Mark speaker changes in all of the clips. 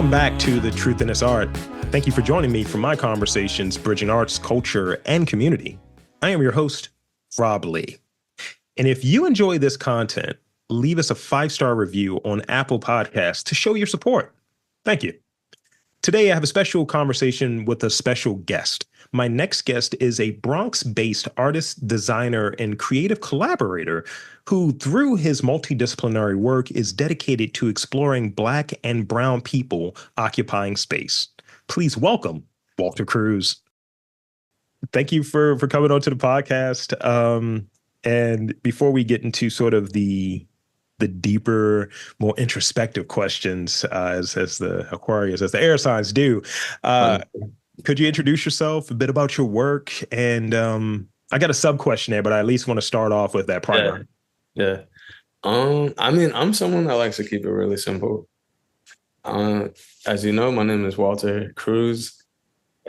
Speaker 1: Welcome back to The Truth in This Art. Thank you for joining me for my conversations bridging arts, culture, and community. I am your host, Rob Lee. And if you enjoy this content, leave us a 5-star review on Apple Podcasts to show your support. Thank you. Today, I have a special conversation with a special guest. My next guest is a Bronx-based artist, designer, and creative collaborator who, through his multidisciplinary work, is dedicated to exploring Black and Brown people occupying space. Please welcome Walter Cruz. Thank you for coming on to the podcast. And before we get into sort of the deeper, more introspective questions, as the Aquarius, as the air signs do, could you introduce yourself, a bit about your work? And I got a sub question there, but I at least want to start off with that primer.
Speaker 2: Yeah. I'm someone that likes to keep it really simple. As you know, my name is Walter Cruz.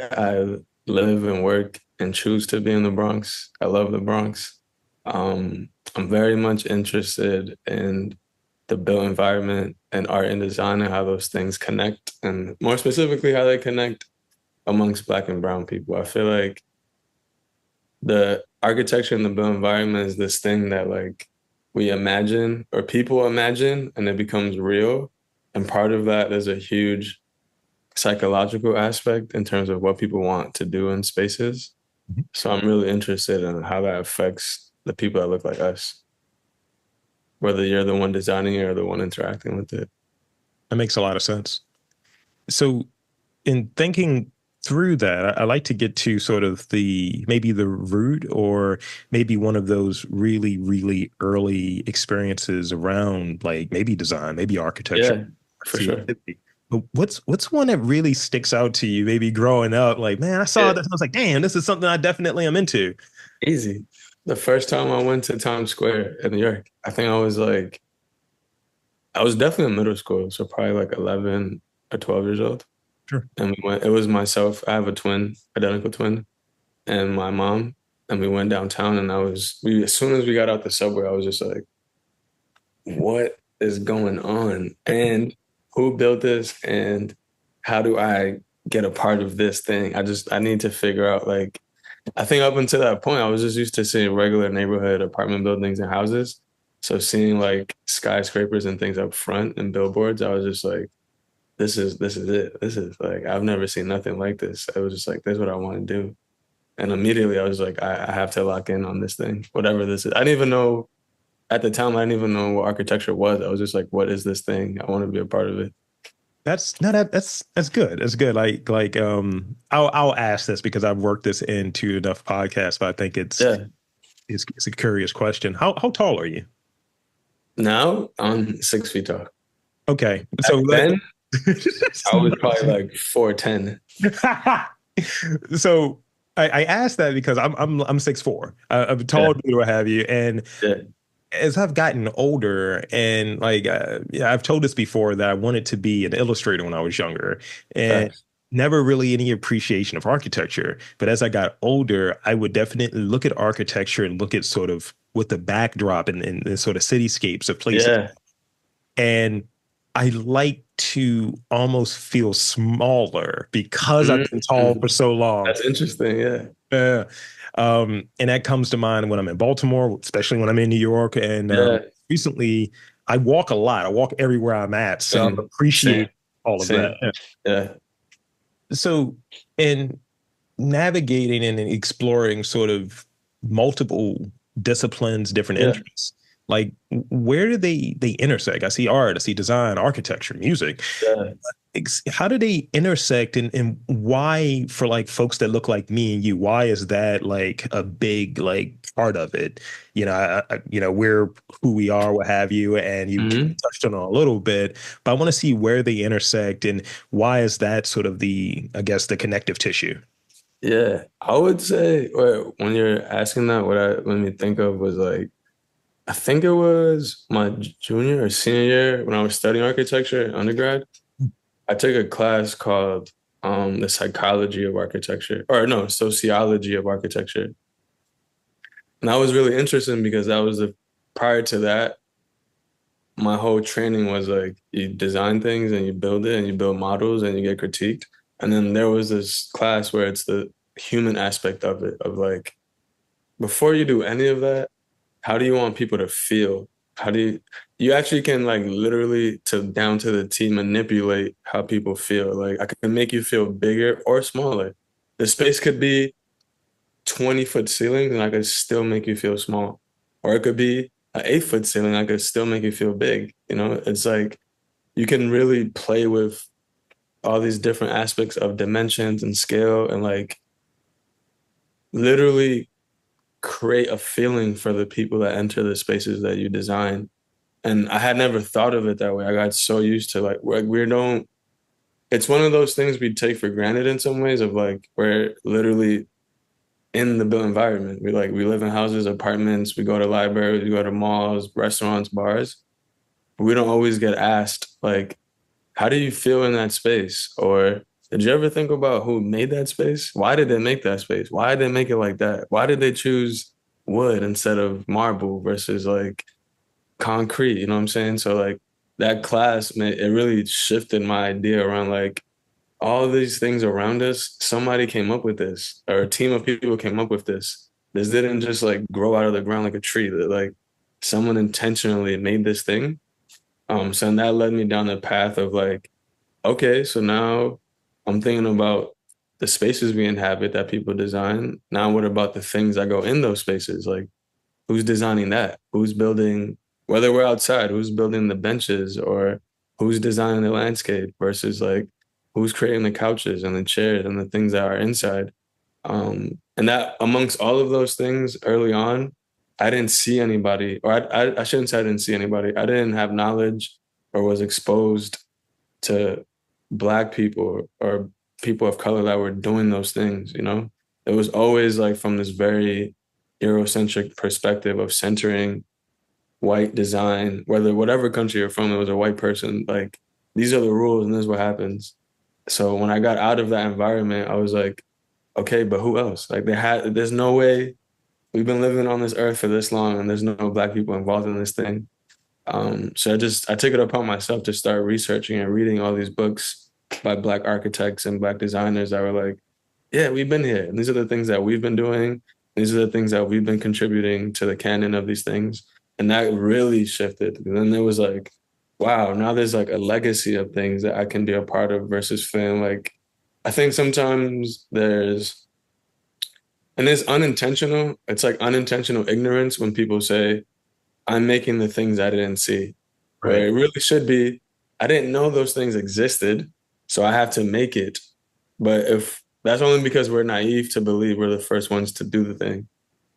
Speaker 2: I live and work and choose to be in the Bronx. I love the Bronx. I'm very much interested in the built environment and art and design and how those things connect, and more specifically, how they connect amongst Black and Brown people. I feel like the architecture and the built environment is this thing that like we imagine or people imagine and it becomes real. And part of that is a huge psychological aspect in terms of what people want to do in spaces. Mm-hmm. So I'm really interested in how that affects the people that look like us, whether you're the one designing it or the one interacting with it.
Speaker 1: That makes a lot of sense. So in thinking through that, I like to get to sort of maybe the root or maybe one of those really, really early experiences around like maybe design, maybe architecture.
Speaker 2: Yeah, for sure.
Speaker 1: But what's one that really sticks out to you, maybe growing up? Like, man, I saw this and I was like, damn, this is something I definitely am into.
Speaker 2: Easy. The first time I went to Times Square in New York, I think I was definitely in middle school, so probably like 11 or 12 years old.
Speaker 1: Sure.
Speaker 2: And it was myself, I have a twin, identical twin, and my mom, and we went downtown, and as soon as we got out the subway, I was just like, what is going on? And who built this? And how do I get a part of this thing? I need to figure out, like, I think up until that point, I was just used to seeing regular neighborhood apartment buildings and houses. So seeing like skyscrapers and things up front and billboards, I was just like, this is it. This is like, I've never seen nothing like this. I was just like, this is what I want to do. And immediately I was like, I have to lock in on this thing, whatever this is. I didn't even know, at the time, I didn't even know what architecture was. I was just like, what is this thing? I want to be a part of it.
Speaker 1: That's good. That's good. I'll ask this because I've worked this into enough podcasts, but I think it's a curious question. How tall are you?
Speaker 2: Now I'm 6 feet tall.
Speaker 1: Okay. So
Speaker 2: then I was probably like 4'10".
Speaker 1: So I asked that because I'm 6'4". I'm tall, what have you, and as I've gotten older, and like I've told this before that I wanted to be an illustrator when I was younger, and never really any appreciation of architecture. But as I got older, I would definitely look at architecture and look at sort of with the backdrop and sort of cityscapes of places.
Speaker 2: Yeah.
Speaker 1: And I like to almost feel smaller because I've been tall for so long.
Speaker 2: That's interesting. Yeah.
Speaker 1: Yeah. And that comes to mind when I'm in Baltimore, especially when I'm in New York. And recently, I walk a lot. I walk everywhere I'm at. So I appreciate all of that.
Speaker 2: Yeah.
Speaker 1: So in navigating and exploring sort of multiple disciplines, different interests, like where do they intersect? I see art, I see design, architecture, music.
Speaker 2: Yeah.
Speaker 1: How do they intersect, and why, for like folks that look like me and you, why is that like a big like part of it? You know, we're who we are, what have you, and you touched on it a little bit, but I want to see where they intersect and why is that sort of the connective tissue.
Speaker 2: Yeah, I would say when you're asking that, what I made me think of was like, I think it was my junior or senior year when I was studying architecture in undergrad. I took a class called the psychology of architecture, sociology of architecture. And that was really interesting because that was prior to that, my whole training was like you design things and you build it and you build models and you get critiqued. And then there was this class where it's the human aspect of it, of like, before you do any of that, how do you want people to feel? How do you actually can like literally to down to the T manipulate how people feel. Like I can make you feel bigger or smaller. The space could be 20-foot ceiling and I could still make you feel small. Or it could be an 8-foot ceiling, I could still make you feel big. You know, it's like you can really play with all these different aspects of dimensions and scale and like literally create a feeling for the people that enter the spaces that you design. And I had never thought of it that way. I got so used to like we don't it's one of those things we take for granted in some ways of like we're literally in the built environment. We live in houses, apartments, we go to libraries, we go to malls, restaurants, bars. We don't always get asked like, how do you feel in that space? Or did you ever think about who made that space? Why did they make that space? Why did they make it like that? Why did they choose wood instead of marble versus like concrete? You know what I'm saying? So like that class, man, it really shifted my idea around like all of these things around us. Somebody came up with this, or a team of people came up with this. This didn't just like grow out of the ground like a tree. That like someone intentionally made this thing. So and that led me down the path of like, okay, so now I'm thinking about the spaces we inhabit that people design. Now, what about the things that go in those spaces? Like, who's designing that? Who's building, whether we're outside, who's building the benches or who's designing the landscape versus like who's creating the couches and the chairs and the things that are inside. And that amongst all of those things early on, I didn't see anybody, or I shouldn't say I didn't see anybody. I didn't have knowledge or was exposed to Black people or people of color that were doing those things, you know? It was always like from this very Eurocentric perspective of centering white design, whether whatever country you're from, it was a white person, like these are the rules and this is what happens. So when I got out of that environment, I was like, okay, but who else? Like there's no way we've been living on this earth for this long and there's no Black people involved in this thing. So I took it upon myself to start researching and reading all these books by Black architects and Black designers that were like, yeah, we've been here. And these are the things that we've been doing. These are the things that we've been contributing to the canon of these things. And that really shifted. And then there was like, wow, now there's like a legacy of things that I can be a part of versus feeling like, I think sometimes and it's unintentional. It's like unintentional ignorance when people say, I'm making the things I didn't see. Where
Speaker 1: Right.
Speaker 2: it really should be, I didn't know those things existed, so I have to make it. But if that's only because we're naive to believe we're the first ones to do the thing.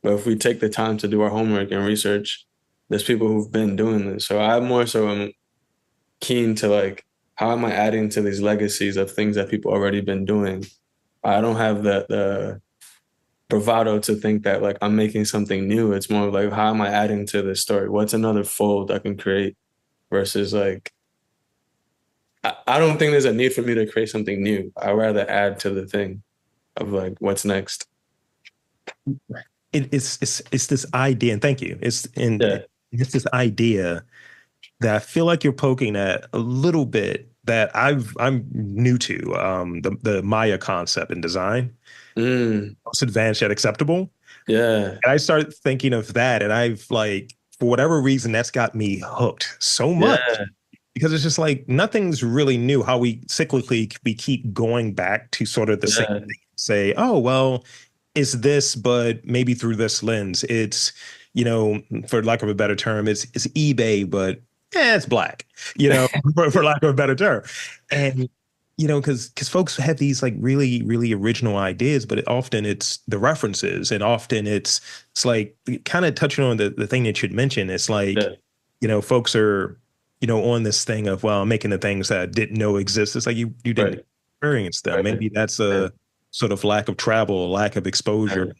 Speaker 2: But if we take the time to do our homework and research, there's people who've been doing this. So I more so am keen to like, how am I adding to these legacies of things that people already been doing? I don't have the bravado to think that like I'm making something new. It's more like, how am I adding to this story? What's another fold I can create versus like, I don't think there's a need for me to create something new. I'd rather add to the thing of like, what's next?
Speaker 1: It's this idea, and thank you.
Speaker 2: Yeah.
Speaker 1: It's this idea that I feel like you're poking at a little bit that I'm new to, the Maya concept in design.
Speaker 2: Mm,
Speaker 1: Most advanced yet acceptable.
Speaker 2: yeah.
Speaker 1: And I started thinking of that, and I've like, for whatever reason, that's got me hooked so much
Speaker 2: Yeah.
Speaker 1: because it's just like nothing's really new. How we cyclically we keep going back to sort of the same
Speaker 2: Yeah.
Speaker 1: thing. Say, oh well, it's this, but maybe through this lens. It's, for lack of a better term, it's eBay, but it's Black, for lack of a better term. And because folks have these like really, really original ideas, but often it's the references, and often it's like kind of touching on the thing that you'd mentioned. It's like,
Speaker 2: Yeah.
Speaker 1: folks are, on this thing of, well, making the things that I didn't know exist. It's like you didn't
Speaker 2: Right.
Speaker 1: experience them.
Speaker 2: Right.
Speaker 1: Maybe that's
Speaker 2: Yeah.
Speaker 1: a sort of lack of travel, lack of exposure.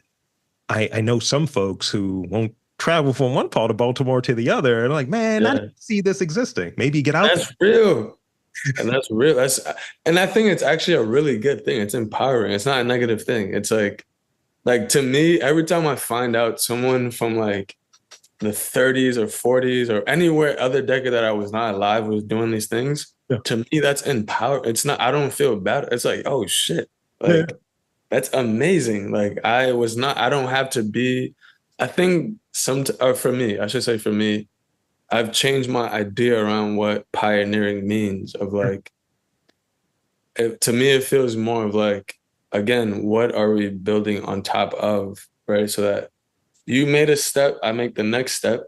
Speaker 2: Right.
Speaker 1: I know some folks who won't travel from one part of Baltimore to the other, and like, man, I
Speaker 2: Yeah.
Speaker 1: didn't see this existing. Maybe get out there.
Speaker 2: That's real. And that's real. And I think it's actually a really good thing. It's empowering. It's not a negative thing. It's like to me, every time I find out someone from like the 30s or 40s or anywhere other decade that I was not alive was doing these things,
Speaker 1: Yeah.
Speaker 2: to me, that's empower. It's not, I don't feel bad. It's like, oh shit.
Speaker 1: Yeah.
Speaker 2: Like, that's amazing. Like, I don't have to be, I think or for me, I should say for me, I've changed my idea around what pioneering means of like, to me, it feels more of like, again, what are we building on top of, right? So that you made a step, I make the next step.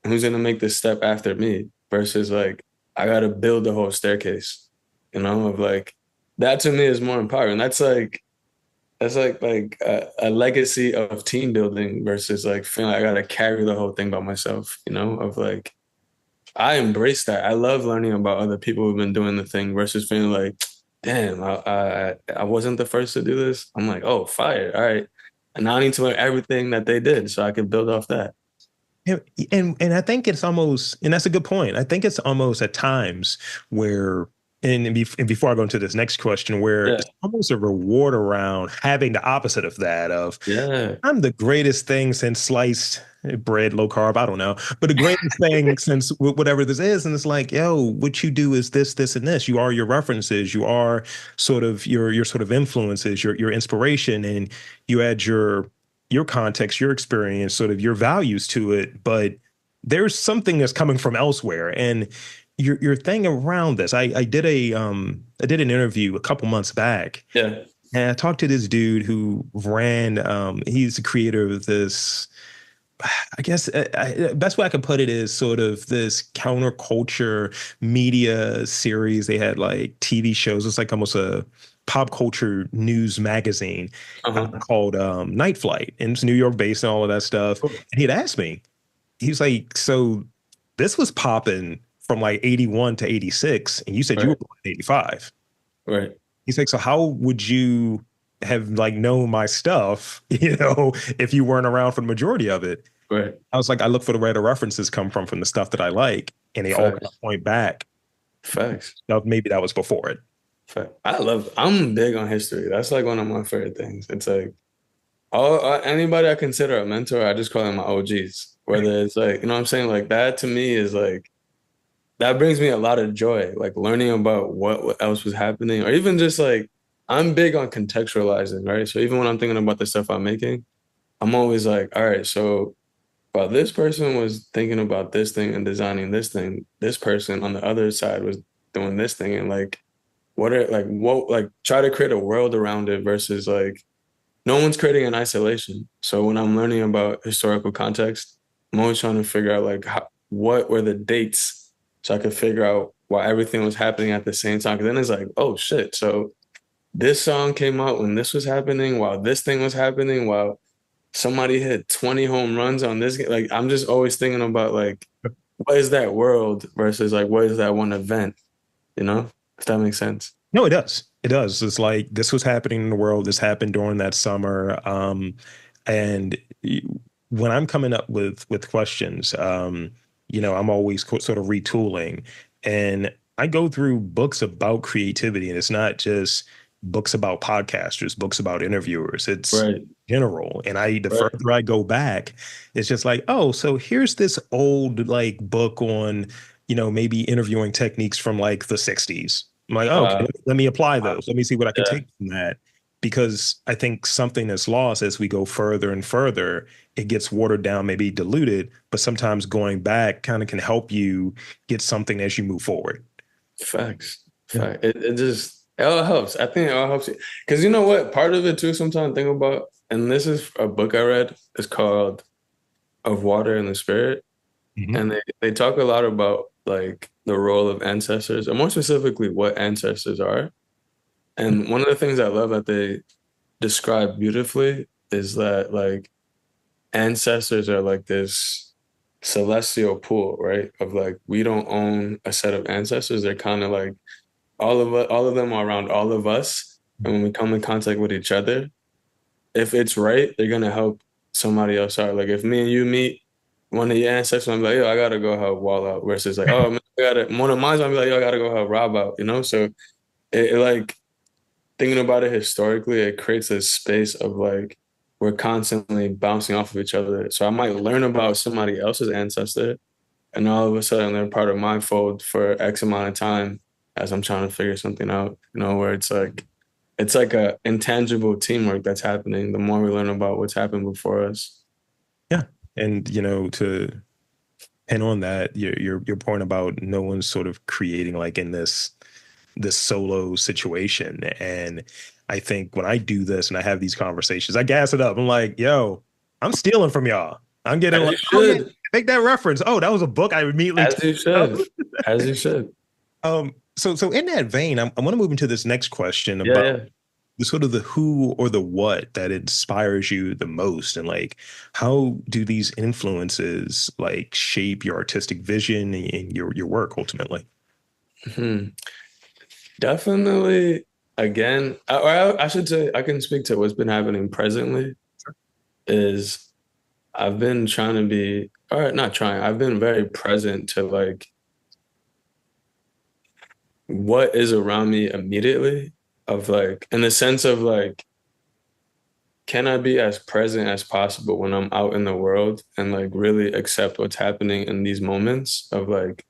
Speaker 2: Who's gonna make the step after me? Versus like, I gotta build the whole staircase, of like, that to me is more empowering. That's like a legacy of team building versus like feeling like I gotta carry the whole thing by myself, of like, I embrace that. I love learning about other people who've been doing the thing versus feeling like, damn, I wasn't the first to do this. I'm like, oh, fire. All right. And now I need to learn everything that they did so I can build off that.
Speaker 1: Yeah, and I think it's almost, and that's a good point. I think it's almost at times where, and before I go into this next question, where
Speaker 2: Yeah.
Speaker 1: it's almost a reward around having the opposite of that, of
Speaker 2: Yeah.
Speaker 1: I'm the greatest thing since sliced bread, low carb, I don't know, but the greatest thing since whatever this is. And it's like, yo, what you do is this, this, and this. You are your references. You are sort of your sort of influences, your inspiration, and you add your context, your experience, sort of your values to it. But there's something that's coming from elsewhere. And your thing around this, I did an interview a couple months back,
Speaker 2: Yeah.
Speaker 1: and I talked to this dude who ran, he's the creator of this, I guess, best way I can put it is sort of this counterculture media series. They had like TV shows. It's like almost a pop culture news magazine
Speaker 2: Uh-huh.
Speaker 1: called Night Flight. And it's New York based and all of that stuff.
Speaker 2: Cool.
Speaker 1: And he'd asked me, he was like, so this was popping from like 81 to 86. And you said you were
Speaker 2: Right.
Speaker 1: born in 85.
Speaker 2: Right.
Speaker 1: He's like, so how would you have like known my stuff, if you weren't around for the majority of it?
Speaker 2: Right.
Speaker 1: I was like, I look for where the references come from the stuff that I like, and they all kind
Speaker 2: Facts.
Speaker 1: of point back.
Speaker 2: Facts.
Speaker 1: Now, maybe that was before it.
Speaker 2: Facts. I'm big on history. That's like one of my favorite things. It's like, anybody I consider a mentor, I just call them my OGs. Whether it's like, what I'm saying? Like that to me is like, that brings me a lot of joy, like learning about what else was happening, or even just like, I'm big on contextualizing, right? So even when I'm thinking about the stuff I'm making, I'm always like, all right, so while this person was thinking about this thing and designing this thing, this person on the other side was doing this thing. And like, try to create a world around it versus like, no one's creating in isolation. So when I'm learning about historical context, I'm always trying to figure out like what were the dates so I could figure out why everything was happening at the same time. Because then it's like, oh shit. So this song came out when this was happening, while this thing was happening, while somebody hit 20 home runs on this game. Like I'm just always thinking about like, what is that world versus like what is that one event, if that makes sense.
Speaker 1: No, it does. It does. It's like this was happening in the world. This happened during that summer. And when I'm coming up with questions, I'm always sort of retooling, and I go through books about creativity, and it's not just books about podcasters, books about interviewers. It's
Speaker 2: Right.
Speaker 1: general. And the
Speaker 2: Right.
Speaker 1: further I go back, it's just like, oh, so here's this old like book on, maybe interviewing techniques from like the 60s. I'm like, oh, okay,
Speaker 2: Uh,
Speaker 1: let me apply those. Let me see what I can
Speaker 2: yeah.
Speaker 1: take from that. Because I think something that's lost as we go further and further, it gets watered down, maybe diluted, but sometimes going back kind of can help you get something as you move forward.
Speaker 2: Facts.
Speaker 1: Yeah.
Speaker 2: Fact. It all helps. I think it all helps you. Because you know what? Part of it too, sometimes I think about, and this is a book I read, it's called Of Water and the Spirit.
Speaker 1: Mhm.
Speaker 2: And they talk a lot about like the role of ancestors, and more specifically what ancestors are. And one of the things I love that they describe beautifully is that like ancestors are like this celestial pool, right? Of like we don't own a set of ancestors. They're kind of like all of them are around all of us. And when we come in contact with each other, if it's right, they're gonna help somebody else out. Like if me and you meet one of your ancestors, I'm like, yo, I gotta go help Wall out. Versus like, oh man, I gotta one of mine's, I'm like, yo, I gotta go help Rob out. So it like thinking about it historically, it creates a space of like we're constantly bouncing off of each other. So I might learn about somebody else's ancestor, and all of a sudden they're part of my fold for X amount of time as I'm trying to figure something out, where it's like a intangible teamwork that's happening the more we learn about what's happened before us.
Speaker 1: Yeah. And, to pin on that, your point about no one's sort of creating like in this solo situation. And I think when I do this and I have these conversations, I gas it up. I'm like, yo, I'm stealing from y'all. I'm getting
Speaker 2: As
Speaker 1: like,
Speaker 2: you
Speaker 1: oh yeah,
Speaker 2: should,
Speaker 1: make that reference. Oh, that was a book I immediately
Speaker 2: as you should, as you should.
Speaker 1: so in that vein, I want to move into this next question
Speaker 2: Yeah,
Speaker 1: about
Speaker 2: yeah.
Speaker 1: the sort of the who or the what that inspires you the most, and like how do these influences like shape your artistic vision and your work ultimately?
Speaker 2: Hmm. Definitely. Again, or I should say, I can speak to what's been happening presently. Is I've been trying to be, or not trying, I've been very present to like what is around me immediately, of like, in the sense of like, can I be as present as possible when I'm out in the world and like really accept what's happening in these moments of like,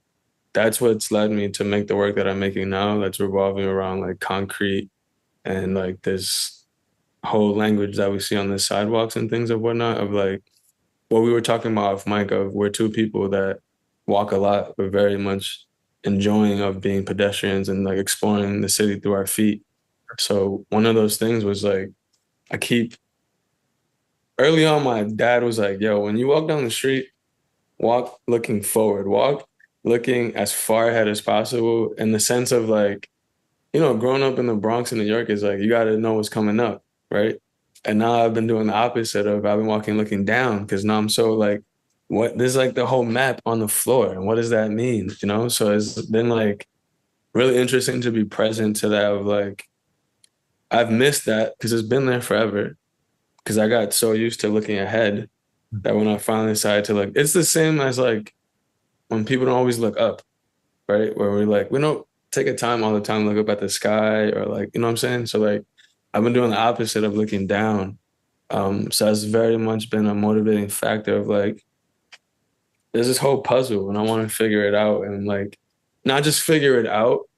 Speaker 2: that's what's led me to make the work that I'm making now that's revolving around like concrete and like this whole language that we see on the sidewalks and things of whatnot, of like what we were talking about off mic, of we're two people that walk a lot, but very much enjoying of being pedestrians and like exploring the city through our feet. So one of those things was like, I keep early on, my dad was like, yo, when you walk down the street, walk looking forward, walk looking as far ahead as possible, in the sense of like, growing up in the Bronx in New York is like, you got to know what's coming up, right? And now I've been doing the opposite of I've been walking looking down, because now I'm so like, what, there's like the whole map on the floor. And what does that mean? So it's been like really interesting to be present to that, of like, I've missed that because it's been there forever. Because I got so used to looking ahead that when I finally decided to look, it's the same as like when people don't always look up, right? Where we're like, we don't take a time all the time to look up at the sky, or like, you know what I'm saying? So like I've been doing the opposite of looking down. So that's very much been a motivating factor of like, there's this whole puzzle and I want to figure it out, and like not just figure it out.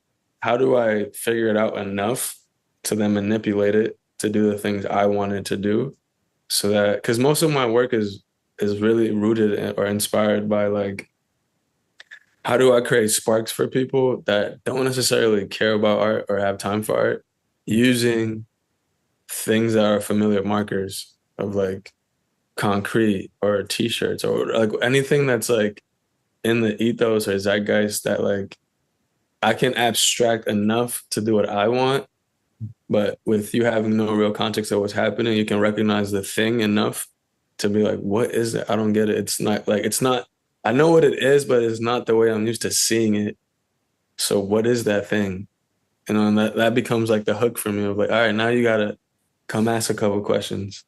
Speaker 2: How do I figure it out enough to then manipulate it to do the things I wanted to do? So that, because most of my work is really rooted or inspired by like, how do I create sparks for people that don't necessarily care about art or have time for art, using things that are familiar markers of like concrete or t-shirts or like anything that's like in the ethos or zeitgeist, that like I can abstract enough to do what I want, but with you having no real context of what's happening, you can recognize the thing enough to be like, what is it? I don't get it. It's not like, it's not, I know what it is, but it's not the way I'm used to seeing it. So what is that thing? And that becomes like the hook for me of like, all right, now you gotta come ask a couple questions.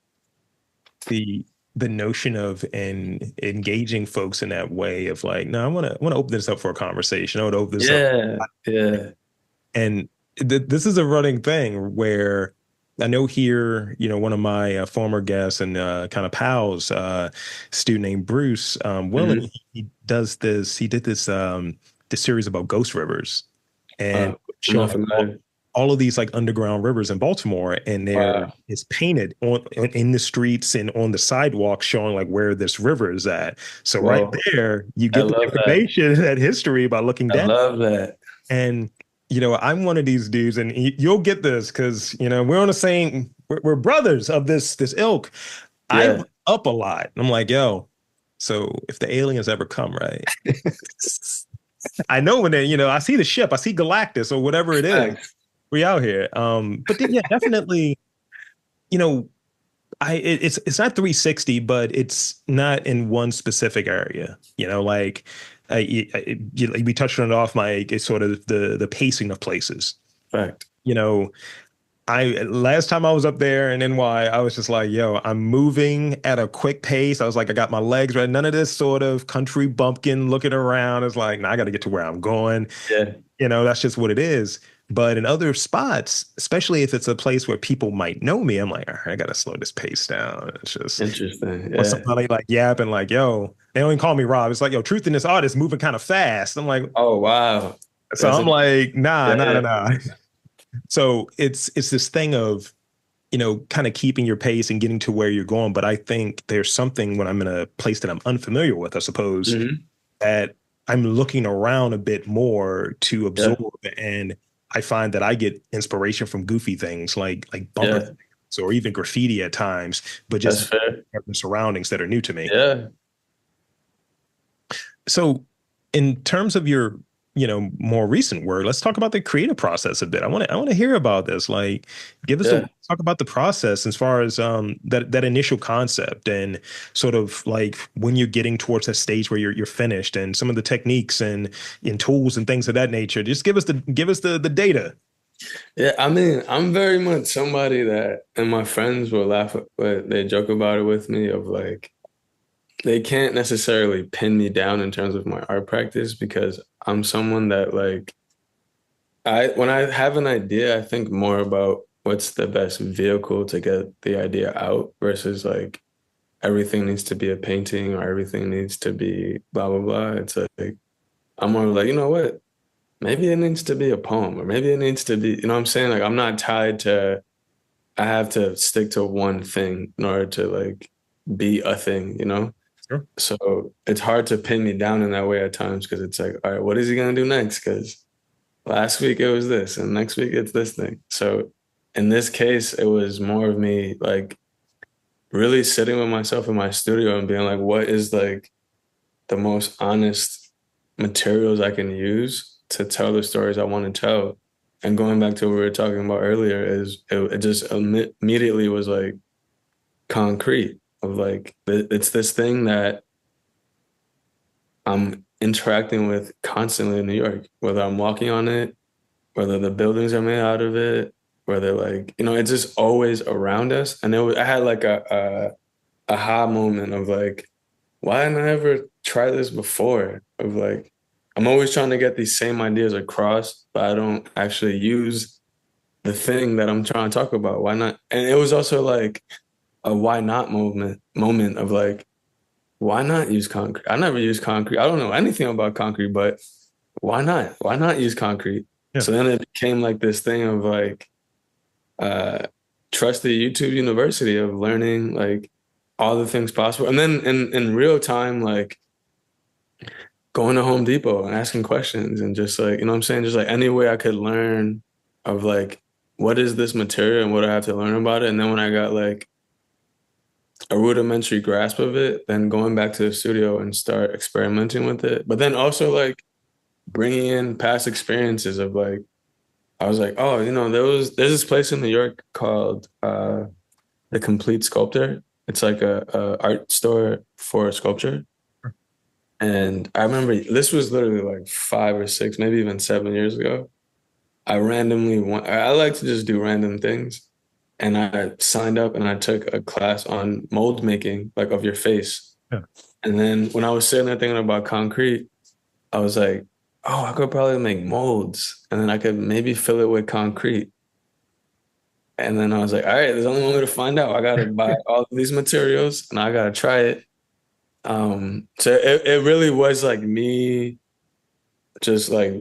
Speaker 1: the the notion of engaging folks in that way of like, no, I want to open this up for a conversation. I want to open this up.
Speaker 2: Yeah, yeah.
Speaker 1: And this is a running thing where I know here, one of my former guests and kind of pals, student named Bruce Willing,
Speaker 2: Hmm.
Speaker 1: he does this. He did this series about ghost rivers and
Speaker 2: I'm
Speaker 1: showing
Speaker 2: not
Speaker 1: like all,
Speaker 2: familiar.
Speaker 1: all of these like underground rivers in Baltimore, and there
Speaker 2: Wow.
Speaker 1: is painted in the streets and on the sidewalk, showing like where this river is at. So right
Speaker 2: Whoa.
Speaker 1: there, you
Speaker 2: I
Speaker 1: get the
Speaker 2: love that.
Speaker 1: information that history by looking
Speaker 2: I
Speaker 1: down.
Speaker 2: love that.
Speaker 1: And I'm one of these dudes, and you'll get this because we're on the same. We're brothers of this ilk. I
Speaker 2: Yeah.
Speaker 1: look up a lot. I'm like, yo. So if the aliens ever come, right? I know when they, I see the ship, I see Galactus or whatever it is.
Speaker 2: Facts.
Speaker 1: We out here. But then, yeah, definitely, you know, it's not 360, but it's not in one specific area. Like we touched on it off mic. It's sort of the pacing of places.
Speaker 2: Fact.
Speaker 1: You know, I last time I was up there in NY, I was just like, yo, I'm moving at a quick pace. I was like, I got my legs right. None of this sort of country bumpkin looking around. It's like, nah, I got to get to where I'm going.
Speaker 2: Yeah.
Speaker 1: That's just what it is. But in other spots, especially if it's a place where people might know me, I'm like, all right, I gotta slow this pace down. It's just
Speaker 2: Interesting.
Speaker 1: or
Speaker 2: Yeah.
Speaker 1: somebody like yapping, like, yo, they don't even call me Rob. It's like, yo, truth in this art is moving kind of fast. I'm like,
Speaker 2: Oh, wow.
Speaker 1: so
Speaker 2: That's
Speaker 1: I'm
Speaker 2: a
Speaker 1: like, nah,
Speaker 2: yeah,
Speaker 1: nah, nah,
Speaker 2: yeah,
Speaker 1: nah. So it's this thing of, kind of keeping your pace and getting to where you're going. But I think there's something when I'm in a place that I'm unfamiliar with, I suppose,
Speaker 2: hmm
Speaker 1: that I'm looking around a bit more to
Speaker 2: yeah,
Speaker 1: absorb. And I find that I get inspiration from goofy things like bumper
Speaker 2: yeah.
Speaker 1: stickers or even graffiti at times, but
Speaker 2: That's
Speaker 1: just
Speaker 2: fair.
Speaker 1: surroundings that are new to me.
Speaker 2: Yeah,
Speaker 1: So, in terms of your, more recent work, let's talk about the creative process a bit. I want to hear about this. Like, give us a
Speaker 2: yeah.
Speaker 1: talk about the process as far as that initial concept and sort of like when you're getting towards that stage where you're finished and some of the techniques and in tools and things of that nature. Just give us the data.
Speaker 2: Yeah, I mean, I'm very much somebody that, and my friends will laugh, but they joke about it with me of like, they can't necessarily pin me down in terms of my art practice because I'm someone that like, when I have an idea, I think more about what's the best vehicle to get the idea out versus like everything needs to be a painting or everything needs to be blah, blah, blah. It's like, I'm more like, you know what? Maybe it needs to be a poem or maybe it needs to be, you know what I'm saying? Like, I'm not tied to, I have to stick to one thing in order to like be a thing, you know?
Speaker 1: Sure.
Speaker 2: So it's hard to pin me down in that way at times because it's like, all right, what is he gonna do next? Because last week it was this, and next week it's this thing. So in this case, it was more of me like really sitting with myself in my studio and being like, what is like the most honest materials I can use to tell the stories I want to tell? And going back to what we were talking about earlier, is it just immediately was like concrete of like it's this thing that I'm interacting with constantly in New York, whether I'm walking on it, whether the buildings are made out of it, whether like, it's just always around us. And I had like a aha moment of like, why didn't I ever try this before? Of like, I'm always trying to get these same ideas across, but I don't actually use the thing that I'm trying to talk about. Why not? And it was also like a why not moment of like, why not use concrete? I never used concrete. I don't know anything about concrete, but why not? Why not use concrete?
Speaker 1: Yeah.
Speaker 2: So then it became like this thing of like uh trust the YouTube University of learning like all the things possible. And then in real time, like going to Home Depot and asking questions and just like, you know what I'm saying? Just like any way I could learn of like what is this material and what do I have to learn about it. And then when I got like a rudimentary grasp of it, then going back to the studio and start experimenting with it. But then also like bringing in past experiences of like, I was like, oh, there's this place in New York called the Complete Sculptor. It's like a art store for sculpture. And I remember this was literally like 5 or 6, maybe even 7 years ago. I randomly went, I like to just do random things. And I signed up and I took a class on mold making, like of your face.
Speaker 1: Yeah.
Speaker 2: And then when I was sitting there thinking about concrete, I was like, oh, I could probably make molds and then I could maybe fill it with concrete. And then I was like, all right, there's only one way to find out. I gotta buy all of these materials and I gotta try it. So it really was like me just like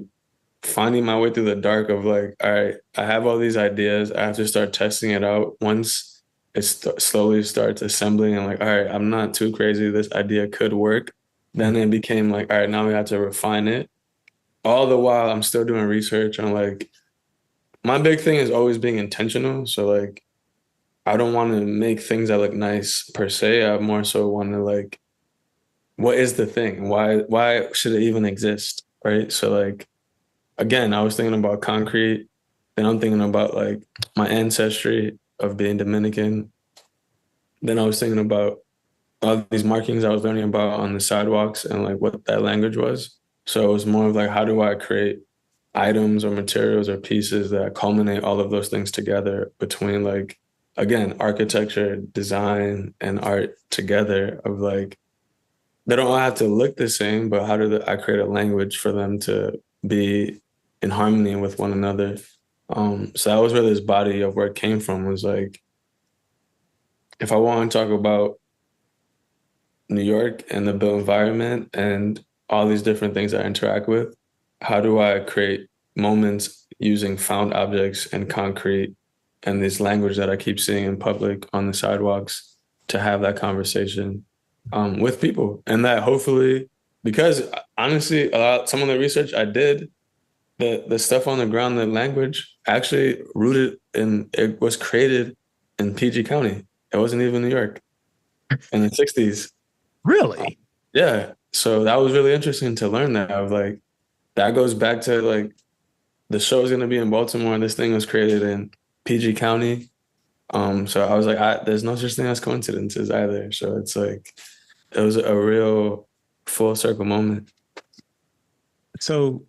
Speaker 2: finding my way through the dark of like, all right, I have all these ideas. I have to start testing it out. Once it slowly starts assembling, and like, all right, I'm not too crazy. This idea could work. Then it became like, all right, now we have to refine it. All the while, I'm still doing research on like, my big thing is always being intentional. So like, I don't want to make things that look nice per se. I more so want to like, what is the thing? Why should it even exist? Right. So like, again, I was thinking about concrete. Then I'm thinking about like my ancestry of being Dominican. Then I was thinking about all these markings I was learning about on the sidewalks and like what that language was. So it was more of like, how do I create items or materials or pieces that culminate all of those things together between like, again, architecture, design, and art together of like, they don't all have to look the same, but how do I create a language for them to be in harmony with one another? So that was where this body of work came from, was like, if I want to talk about New York and the built environment and all these different things I interact with, how do I create moments using found objects and concrete and this language that I keep seeing in public on the sidewalks to have that conversation with people? And that hopefully, because honestly, some of the research I did, the stuff on the ground, the language actually rooted in, it was created in PG County. It wasn't even New York in the 60s.
Speaker 1: Really?
Speaker 2: Yeah. So that was really interesting to learn that. Of like, that goes back to like, the show's gonna be in Baltimore and this thing was created in PG County. So I was like, there's no such thing as coincidences either. So it's like, it was a real full circle moment.
Speaker 1: So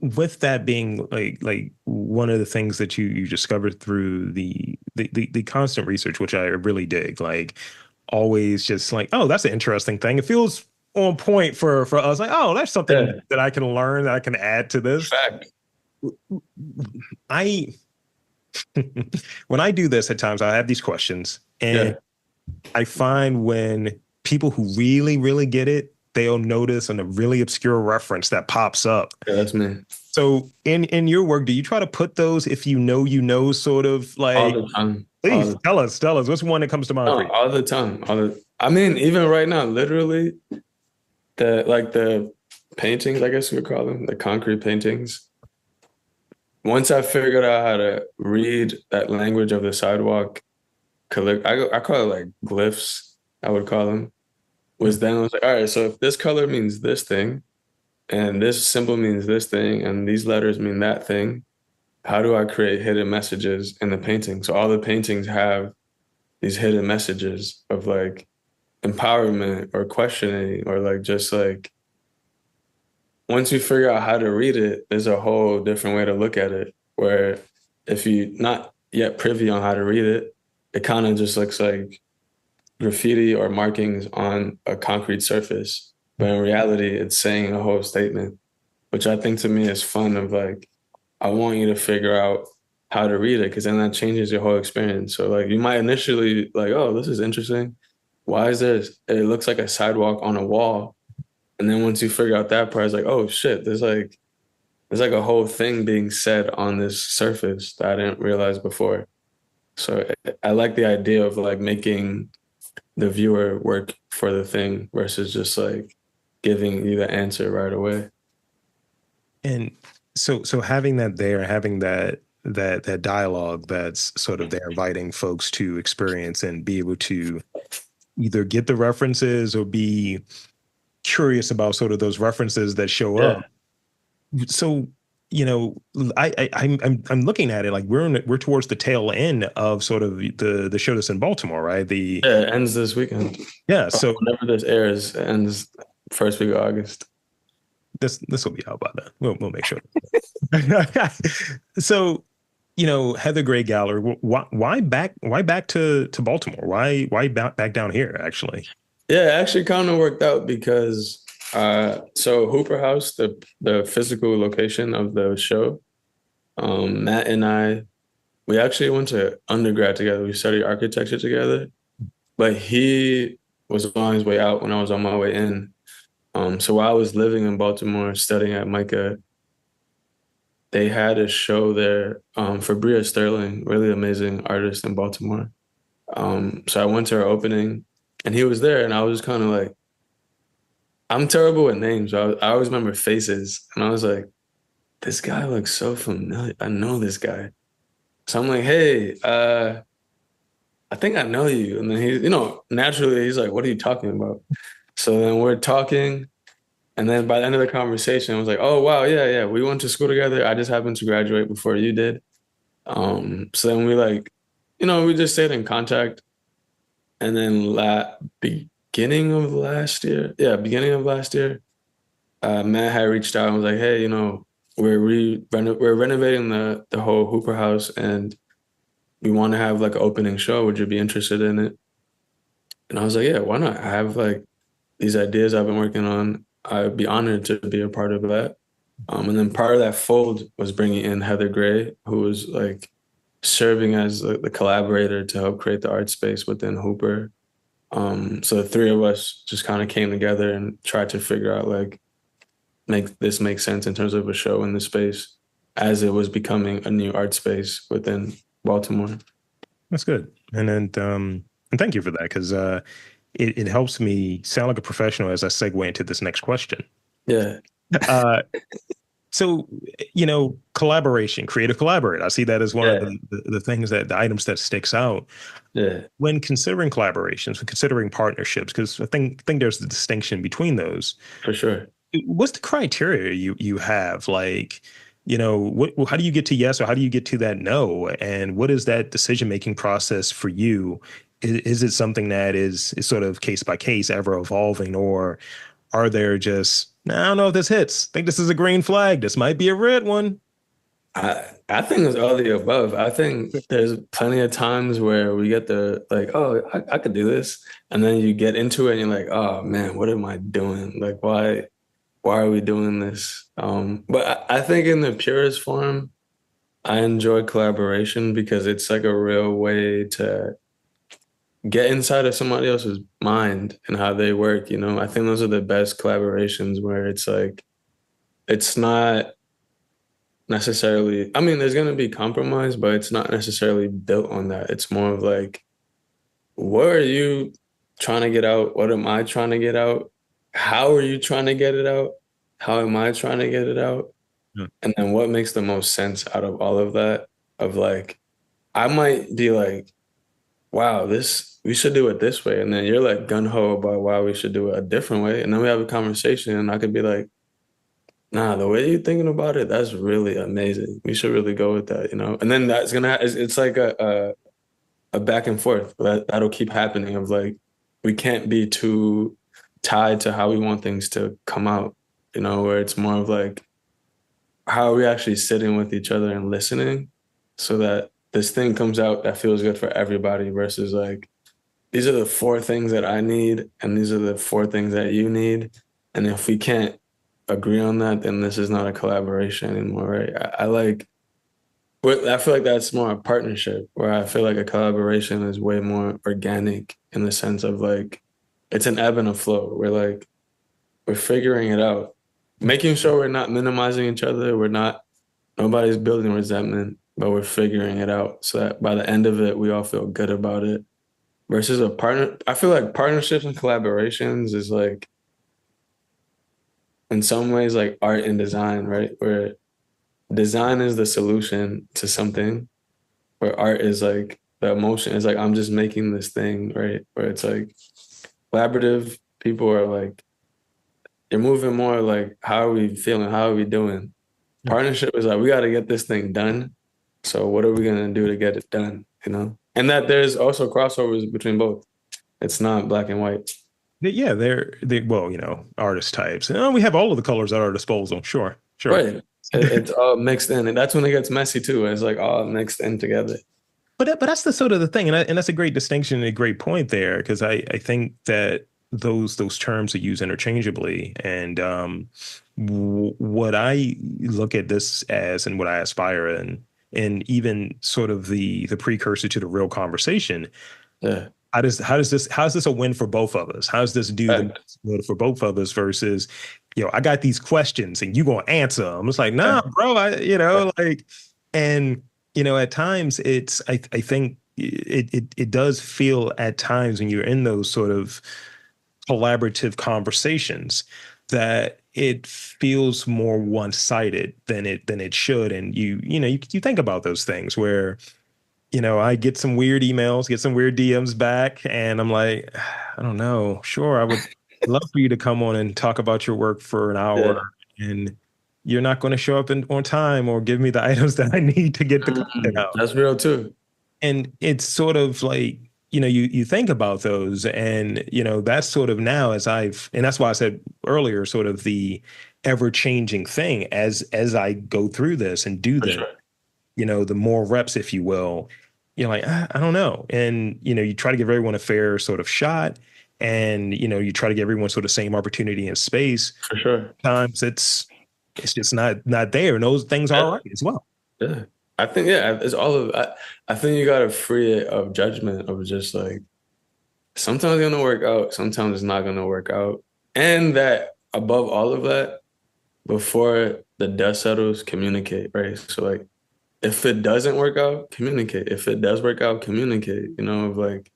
Speaker 1: with that being like one of the things that you discovered through the constant research, which I really dig, like always just like, oh, that's an interesting thing. It feels on point for us. Like, oh, that's something
Speaker 2: Yeah.
Speaker 1: that I can learn, that I can add to this.
Speaker 2: Fact.
Speaker 1: I when I do this at times, I have these questions, and
Speaker 2: Yeah.
Speaker 1: I find when people who really, really get it, they'll notice on a really obscure reference that pops up.
Speaker 2: Yeah, that's me.
Speaker 1: So in your work, do you try to put those, if you know, sort of
Speaker 2: All
Speaker 1: like,
Speaker 2: the time. All
Speaker 1: please
Speaker 2: the
Speaker 1: tell us what's one that comes to mind for
Speaker 2: No,
Speaker 1: you?
Speaker 2: all the time. I mean, even right now, literally, the paintings, I guess you would call them, the concrete paintings. Once I figured out how to read that language of the sidewalk, I call it like glyphs, I would call them, was then I was like, all right, so if this color means this thing, and this symbol means this thing, and these letters mean that thing, how do I create hidden messages in the painting? So all the paintings have these hidden messages of like empowerment or questioning, or like just like, once you figure out how to read it, there's a whole different way to look at it. Where if you're not yet privy on how to read it, it kind of just looks like graffiti or markings on a concrete surface. But in reality, it's saying a whole statement, which I think to me is fun. Of like, I want you to figure out how to read it, because then that changes your whole experience. So like, you might initially like, oh, this is interesting. Why is this? It looks like a sidewalk on a wall. And then once you figure out that part, it's like, oh shit, there's like a whole thing being said on this surface that I didn't realize before. So I like the idea of like making the viewer work for the thing versus just like giving you the answer right away.
Speaker 1: And so having that there, having that dialogue that's sort of there, inviting folks to experience and be able to either get the references or be curious about sort of those references that show
Speaker 2: Yeah.
Speaker 1: up. So, I'm looking at it like we're towards the tail end of sort of the show that's in Baltimore, right? The
Speaker 2: Yeah, it ends this weekend.
Speaker 1: Yeah, so
Speaker 2: Whenever this airs, it ends first week of August.
Speaker 1: this will be out by then. We'll make sure. So, Heather Gray Galler, why back to Baltimore? Why back down here actually?
Speaker 2: Yeah, it actually kind of worked out because so Hooper House, the physical location of the show, Matt and I, we actually went to undergrad together. We studied architecture together, but he was on his way out when I was on my way in. So while I was living in Baltimore studying at Micah, they had a show there for Bria Sterling, really amazing artist in Baltimore. So I went to her opening and he was there, and I was just kind of like, I'm terrible with names. I always remember faces, and I was like, this guy looks so familiar. I know this guy. So I'm like, hey, I think I know you. And then naturally he's like, what are you talking about? So then we're talking. And then by the end of the conversation, I was like, oh, wow, yeah, yeah. We went to school together. I just happened to graduate before you did. So then we like, we just stayed in contact. And then beginning of last year, Matt had reached out and was like, hey, we're renovating the whole Hooper House, and we want to have like an opening show. Would you be interested in it? And I was like, yeah, why not? I have like these ideas I've been working on. I'd be honored to be a part of that. And then part of that fold was bringing in Heather Gray, who was like serving as the collaborator to help create the art space within Hooper. So the three of us just kind of came together and tried to figure out like make sense in terms of a show in the space as it was becoming a new art space within Baltimore.
Speaker 1: That's good. And thank you for that because it helps me sound like a professional as I segue into this next question.
Speaker 2: Yeah,
Speaker 1: Uh, so, collaboration, creative collaborate. I see that as one of
Speaker 2: yeah,
Speaker 1: the things the items that sticks out
Speaker 2: yeah,
Speaker 1: when considering collaborations, when considering partnerships, because I think there's the distinction between those.
Speaker 2: for sure.
Speaker 1: What's the criteria you have? Like, how do you get to yes or how do you get to that no? And what is that decision making process for you? Is it something that is sort of case by case, ever evolving, or are there just, "Nah, I don't know if this hits. I think this is a green flag. This might be a red one."
Speaker 2: I think it's all the above. I think there's plenty of times where we get the like, oh, I could do this, and then you get into it and you're like, oh man, what am I doing? Like, why are we doing this? But I think in the purest form, I enjoy collaboration because it's like a real way to get inside of somebody else's mind and how they work, you know? I think those are the best collaborations where it's like it's not necessarily, I mean, there's gonna be compromise, but it's not necessarily built on that. It's more of like, what are you trying to get out? What am I trying to get out? How are you trying to get it out? How am I trying to get it out?
Speaker 1: Yeah.
Speaker 2: And then what makes the most sense out of all of that? Of like, I might be like, wow, this we should do it this way. And then you're like gun ho about why we should do it a different way. And then we have a conversation and I could be like, nah, the way you're thinking about it, that's really amazing. We should really go with that, you know? And then that's gonna it's like a back and forth that'll keep happening of like we can't be too tied to how we want things to come out, you know, where it's more of like how are we actually sitting with each other and listening so that this thing comes out that feels good for everybody versus like these are the four things that I need and these are the four things that you need. And if we can't agree on that, then this is not a collaboration anymore, right? I like I feel like that's more a partnership where I feel like a collaboration is way more organic in the sense of like it's an ebb and a flow. We're figuring it out, making sure we're not minimizing each other. We're not nobody's building resentment, but we're figuring it out so that by the end of it, we all feel good about it. Versus a partner, I feel like partnerships and collaborations is like in some ways like art and design, right? Where design is the solution to something where art is like the emotion. It's like I'm just making this thing, right? Where it's like collaborative people are like you're moving more like how are we feeling? How are we doing?
Speaker 1: Yeah.
Speaker 2: Partnership is like we got to get this thing done. So what are we gonna do to get it done? You know, and that there's also crossovers between both. It's not black and white.
Speaker 1: Yeah, they well, artist types. We have all of the colors at our disposal. Sure, sure.
Speaker 2: Right. It's all mixed in, and that's when it gets messy too. It's like all mixed in together.
Speaker 1: But that's the sort of the thing, and that's a great distinction and a great point there because I think that those terms are used interchangeably, and what I look at this as, and what I aspire in, and even sort of the precursor to the real conversation.
Speaker 2: Yeah.
Speaker 1: How's this a win for both of us? How's this do the
Speaker 2: Fact.
Speaker 1: most good for both of us versus, I got these questions and you gonna answer them. It's like, nah,
Speaker 2: Fact.
Speaker 1: bro,
Speaker 2: Fact.
Speaker 1: like, and at times I think it does feel at times when you're in those sort of collaborative conversations that it feels more one-sided than it should. And you think about those things where I get some weird emails, get some weird DMs back, and I'm like, I don't know. Sure, I would love for you to come on and talk about your work for an hour,
Speaker 2: Yeah.
Speaker 1: and you're not going to show up on time or give me the items that I need to get the content out.
Speaker 2: That's real too.
Speaker 1: And it's sort of like, you think about those, and that's sort of now and that's why I said earlier, sort of the ever-changing thing as I go through this and do
Speaker 2: For
Speaker 1: this,
Speaker 2: sure.
Speaker 1: the more reps, if you will, you're like, I don't know. And, you try to give everyone a fair sort of shot, and, you try to give everyone sort of same opportunity and space.
Speaker 2: For sure.
Speaker 1: Times it's It's just not there, and those things are
Speaker 2: Yeah,
Speaker 1: right as well.
Speaker 2: yeah. I think yeah, it's all of I think you gotta free it of judgment of just like sometimes it's gonna work out, sometimes it's not gonna work out. And that above all of that, before the dust settles, communicate, right? So like if it doesn't work out, communicate. If it does work out, communicate, of like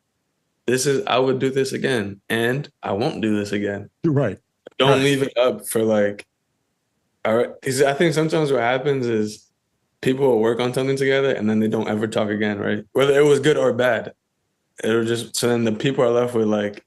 Speaker 2: this is I would do this again and I won't do this again.
Speaker 1: You're right.
Speaker 2: Don't
Speaker 1: Right.
Speaker 2: leave it up for like all right. 'Cause I think sometimes what happens is people will work on something together and then they don't ever talk again, right? Whether it was good or bad. It'll just so then the people are left with like,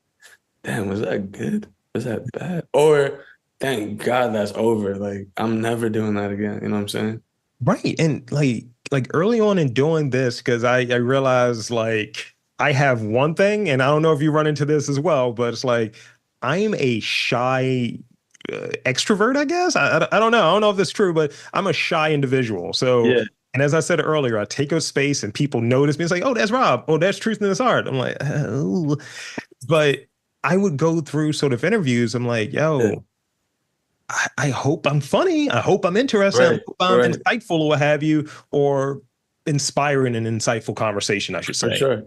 Speaker 2: damn, was that good? Was that bad? Or thank God that's over. Like I'm never doing that again. You know what I'm saying?
Speaker 1: Right. And like early on in doing this, because I realized like I have one thing, and I don't know if you run into this as well, but it's like I'm a shy extrovert, I guess. I don't know. I don't know if that's true, but I'm a shy individual. So,
Speaker 2: Yeah.
Speaker 1: and as I said earlier, I take up space and people notice me. It's like, oh, that's Rob. Oh, that's Truth in This Art. I'm like, oh. But I would go through sort of interviews. I'm like,
Speaker 2: Yeah.
Speaker 1: yo, I hope I'm funny. I hope I'm interesting. I
Speaker 2: Right.
Speaker 1: hope I'm
Speaker 2: Right.
Speaker 1: insightful or what have you, or inspiring an insightful conversation, I should
Speaker 2: For
Speaker 1: say.
Speaker 2: sure.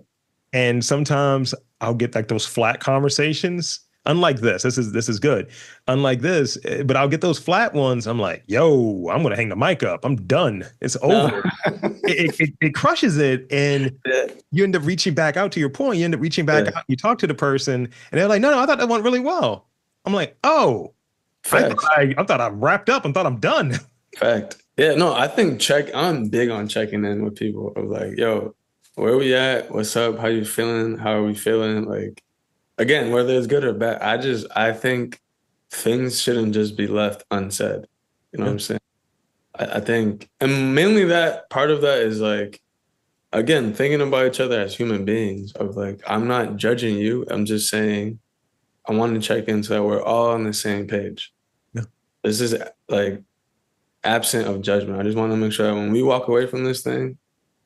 Speaker 1: And sometimes I'll get like those flat conversations. Unlike this is good. Unlike this, but I'll get those flat ones. I'm like, yo, I'm gonna hang the mic up. I'm done. It's
Speaker 2: No.
Speaker 1: over. It crushes it, and
Speaker 2: Yeah.
Speaker 1: you end up reaching back out to your point. You end up reaching back
Speaker 2: Yeah.
Speaker 1: out. You talk to the person, and they're like, no, I thought that went really well. I'm like, oh,
Speaker 2: Fact.
Speaker 1: I thought I wrapped up and thought I'm done.
Speaker 2: Fact. Yeah, no, I think I'm big on checking in with people of like, yo, where we at? What's up? How you feeling? How are we feeling? Like, again, whether it's good or bad, I think things shouldn't just be left unsaid. You know what
Speaker 1: Yeah,
Speaker 2: I'm saying? I think, and mainly that part of that is like, again, thinking about each other as human beings of like, I'm not judging you. I'm just saying I want to check in so that we're all on the same page.
Speaker 1: yeah,
Speaker 2: This is like absent of judgment. I just want to make sure that when we walk away from this thing,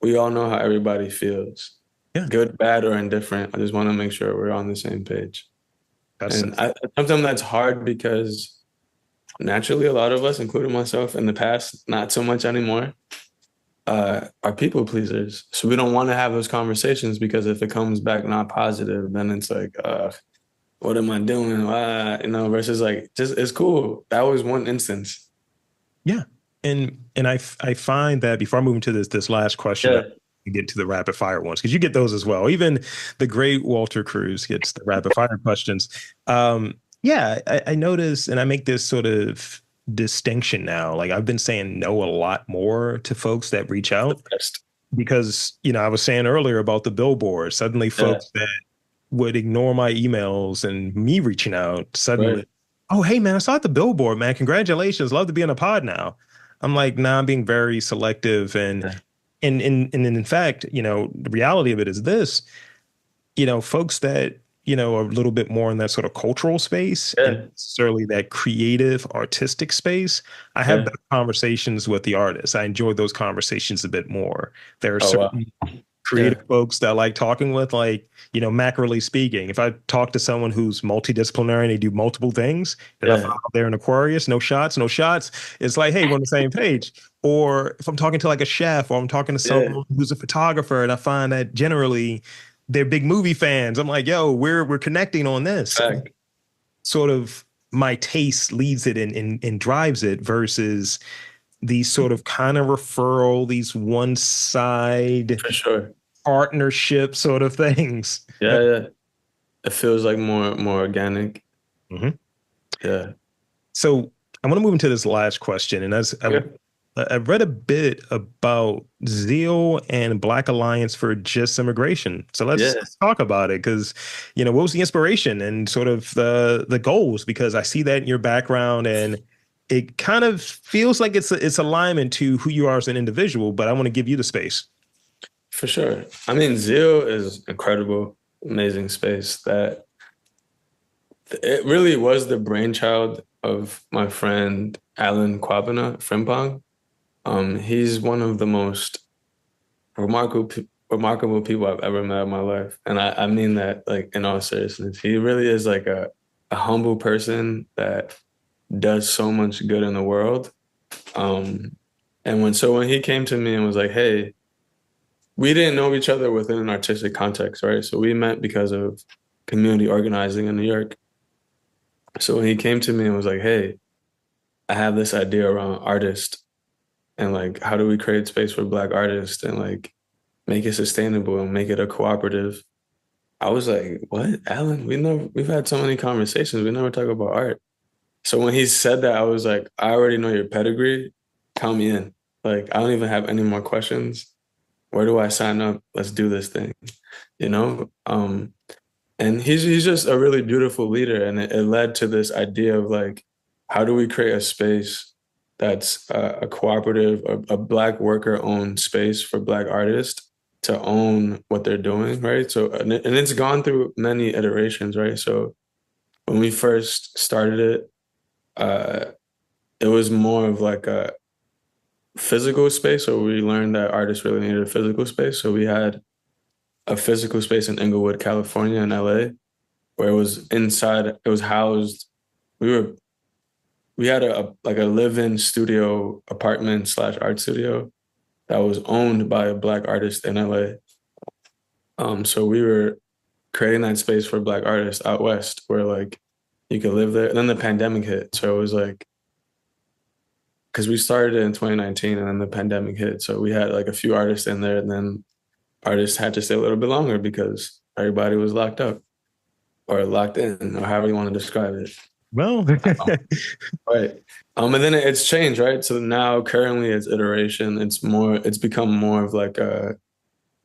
Speaker 2: we all know how everybody feels,
Speaker 1: yeah.
Speaker 2: good, bad, or indifferent. I just want to make sure we're on the same page.
Speaker 1: That's
Speaker 2: And sometimes that's hard because naturally, a lot of us, including myself in the past, not so much anymore, are people pleasers. So we don't want to have those conversations because if it comes back not positive, then it's like, what am I doing? Versus like, just it's cool. That was one instance.
Speaker 1: yeah. And I find that before I move into this last question, I
Speaker 2: Yeah.
Speaker 1: get to the rapid fire ones because you get those as well. Even the great Walter Cruz gets the rapid fire questions. Yeah, I notice, and I make this sort of distinction now. Like I've been saying no a lot more to folks that reach
Speaker 2: The
Speaker 1: out
Speaker 2: best.
Speaker 1: because I was saying earlier about the billboard. Suddenly,
Speaker 2: Yeah.
Speaker 1: folks that would ignore my emails and me reaching out suddenly,
Speaker 2: Right.
Speaker 1: oh, hey, man, I saw the billboard, man. Congratulations. Love to be in a pod now. I'm like, nah, I'm being very selective.
Speaker 2: Yeah.
Speaker 1: And in fact, the reality of it is this, folks that, are a little bit more in that sort of cultural space and
Speaker 2: Yeah.
Speaker 1: necessarily that creative, artistic space, I have
Speaker 2: Yeah.
Speaker 1: better conversations with the artists. I enjoy those conversations a bit more. There are
Speaker 2: Oh wow.
Speaker 1: certain creative
Speaker 2: Yeah.
Speaker 1: folks that I like talking with, like, macroly speaking. If I talk to someone who's multidisciplinary and they do multiple things, and I find
Speaker 2: Yeah.
Speaker 1: out they're an Aquarius, no shots, no shots, it's like, hey, we're on the same page. Or if I'm talking to like a chef or I'm talking to
Speaker 2: Yeah.
Speaker 1: someone who's a photographer and I find that generally they're big movie fans, I'm like, yo, we're connecting on this.
Speaker 2: Fact.
Speaker 1: Sort of my taste leads it and drives it versus these sort of kind of referral, these one side
Speaker 2: For sure.
Speaker 1: partnership sort of things.
Speaker 2: Yeah. Yeah. It feels like more organic.
Speaker 1: Mhm.
Speaker 2: Yeah.
Speaker 1: So I want to move into this last question, and as
Speaker 2: Okay.
Speaker 1: I've read a bit about Zeal and Black Alliance for Just Immigration. So let's,
Speaker 2: Yeah.
Speaker 1: let's talk about it because, what was the inspiration and sort of the goals? Because I see that in your background, and it kind of feels like it's alignment to who you are as an individual. But I want to give you the space.
Speaker 2: For sure. I mean, Zeal is incredible, amazing space that it really was the brainchild of my friend Alan Kwabena Frimpong. He's one of the most remarkable people I've ever met in my life. And I mean that like in all seriousness. He really is like a humble person that does so much good in the world. Um, and when he came to me and was like, "Hey," we didn't know each other within an artistic context, right? So we met because of community organizing in New York. So when he came to me and was like, "Hey, I have this idea around artists and like how do we create space for Black artists and like make it sustainable and make it a cooperative." I was like, "What, Alan? We've had so many conversations. We never talk about art." So when he said that, I was like, "I already know your pedigree. Count me in. Like, I don't even have any more questions. Where do I sign up? Let's do this thing." You know? And he's just a really beautiful leader. And it led to this idea of like, how do we create a space that's a cooperative, a Black worker owned space for Black artists to own what they're doing, right? So, and it's gone through many iterations, right? So when we first started it, uh, it was more of like a physical space. So we learned that artists really needed a physical space. So we had a physical space in Inglewood, California, and LA, where it was inside, it was housed. We were we had a live-in studio apartment slash art studio that was owned by a Black artist in LA. So we were creating that space for Black artists out west where like you could live there. And then the pandemic hit. So it was like, because we started it in 2019 and then the pandemic hit. So we had like a few artists in there and then artists had to stay a little bit longer because everybody was locked up or locked in or however you want to describe it.
Speaker 1: Well,
Speaker 2: Right. And then it's changed, right? So now currently it's iteration. It's become more of like a